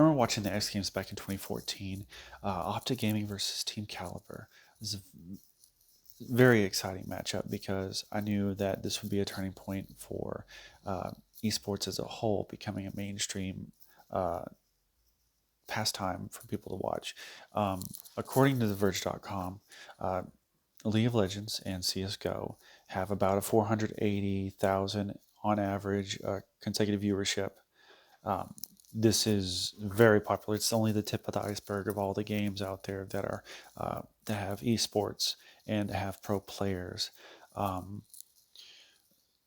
I remember watching the X Games back in 2014, Optic Gaming versus Team Caliber. It was a very exciting matchup because I knew that this would be a turning point for uh, esports as a whole, becoming a mainstream uh, pastime for people to watch. Um, According to TheVerge.com, uh, League of Legends and CS:GO have about a 480,000 on average consecutive viewership. Um, this is very popular. It's only the tip of the iceberg of all the games out there that are that have esports and have pro players. Um,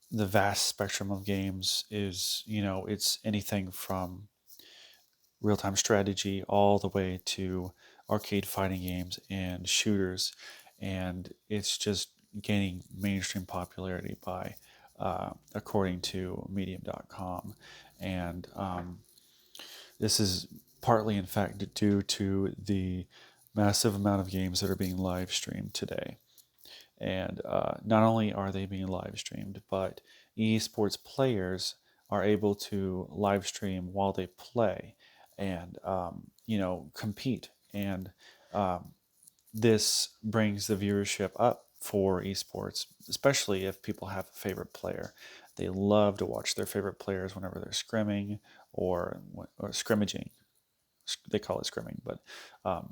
the vast spectrum of games is, it's anything from real time strategy all the way to arcade fighting games and shooters. And it's just gaining mainstream popularity according to medium.com. And this is partly, in fact, due to the massive amount of games that are being live streamed today. And not only are they being live streamed, but esports players are able to live stream while they play and, compete. And um, this brings the viewership up for esports, especially if people have a favorite player. They love to watch their favorite players whenever they're scrimming or scrimmaging. They call it scrimming, but um,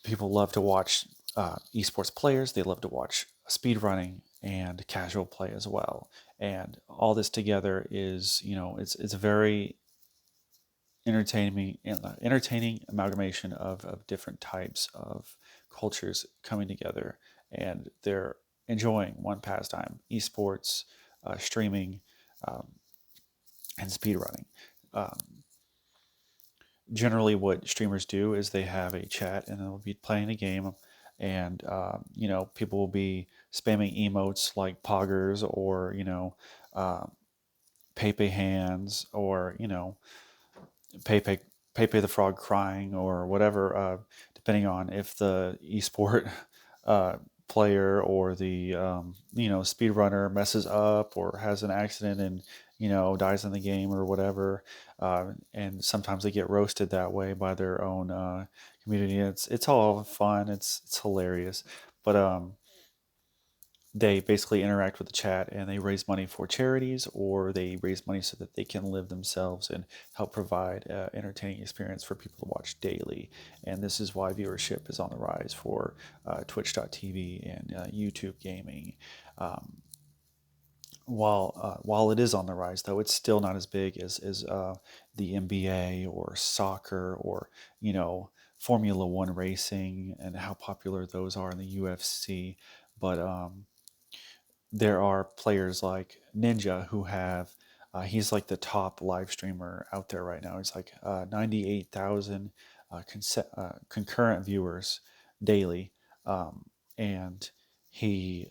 people love to watch esports players. They love to watch speed running and casual play as well. And all this together is, it's a very entertaining amalgamation of different types of cultures coming together, and they're enjoying one pastime: esports, streaming, um, and speedrunning. Um, Generally, what streamers do is they have a chat and they'll be playing a game, and people will be spamming emotes like poggers or uh, Pepe hands or Pepe Pepe the Frog crying or whatever, depending on if the esport uh, player or the speedrunner messes up or has an accident and dies in the game or whatever. And sometimes they get roasted that way by their own community. It's all fun. It's hilarious, but they basically interact with the chat and they raise money for charities, or they raise money so that they can live themselves and help provide entertaining experience for people to watch daily. And this is why viewership is on the rise for twitch.tv and YouTube gaming. um, while it is on the rise, though, it's still not as big as the NBA or soccer or Formula One racing and how popular those are in the UFC. But there are players like Ninja who have he's like the top live streamer out there right now. He's like 98,000 concurrent viewers daily, and he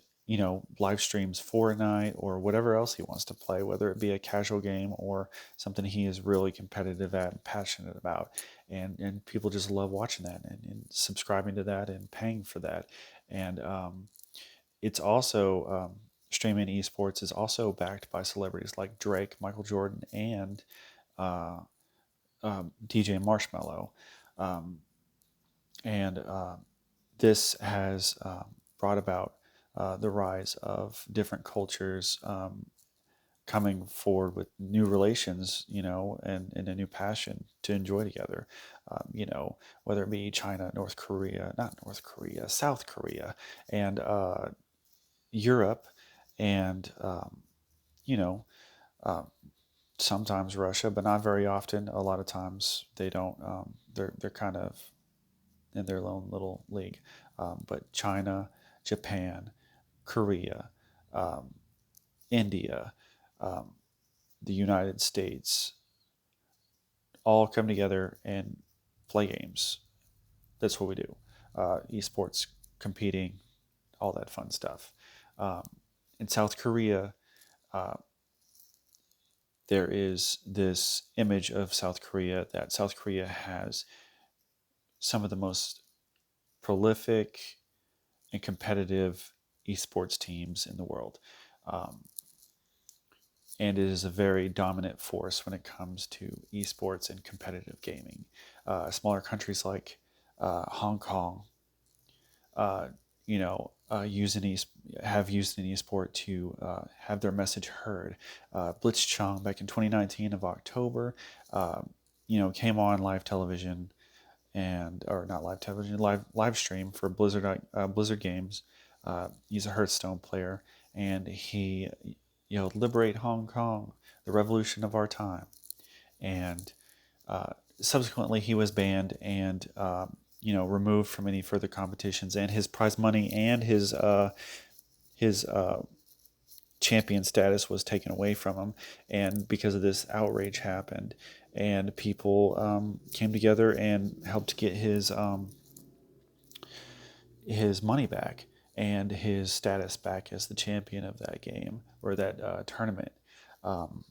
live streams Fortnite or whatever else he wants to play, whether it be a casual game or something he is really competitive at and passionate about, and people just love watching that and subscribing to that and paying for that. And it's also streaming esports is also backed by celebrities like Drake, Michael Jordan, and uh, DJ Marshmello. Um, and This has brought about the rise of different cultures coming forward with new relations, and a new passion to enjoy together. Whether it be China, North Korea, not North Korea, South Korea, and Europe, and you know, um, sometimes Russia, but not very often. A lot of times they don't. They're kind of in their own little league. But China, Japan, Korea, um, India, um, the United States, all come together and play games. That's what we do. Esports, competing, all that fun stuff. Um, in South Korea, uh, there is this image of South Korea that South Korea has some of the most prolific and competitive esports teams in the world. Um, and it is a very dominant force when it comes to esports and competitive gaming. Smaller countries like Hong Kong, uh, use have used an esport to have their message heard. Blitzchung back in 2019 of October, uh, came on live television and or not live television, live stream for Blizzard Games. He's a Hearthstone player, and he liberate Hong Kong, the revolution of our time. And uh, subsequently, he was banned and removed from any further competitions, and his prize money and his champion status was taken away from him. And because of this, outrage happened, and people came together and helped get his money back and his status back as the champion of that game or that tournament. Um,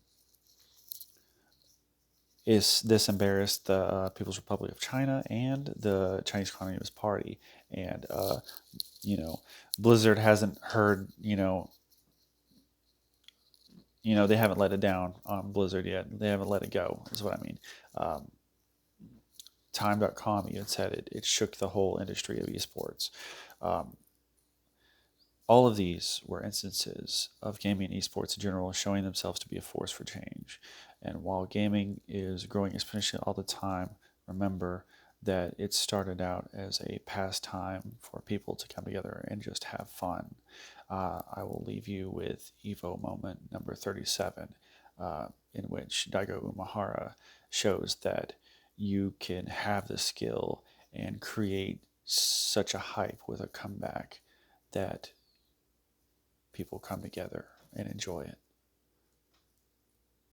is this embarrassed the People's Republic of China and the Chinese Communist Party, and you know, Blizzard hasn't heard, they haven't let it down on Blizzard yet. They haven't let it go, is what I mean. Um, Time.com even said it shook the whole industry of esports. Um, all of these were instances of gaming and esports in general showing themselves to be a force for change. And while gaming is growing exponentially all the time, remember that it started out as a pastime for people to come together and just have fun. I will leave you with Evo moment number 37, in which Daigo Umehara shows that you can have the skill and create such a hype with a comeback that people come together and enjoy it.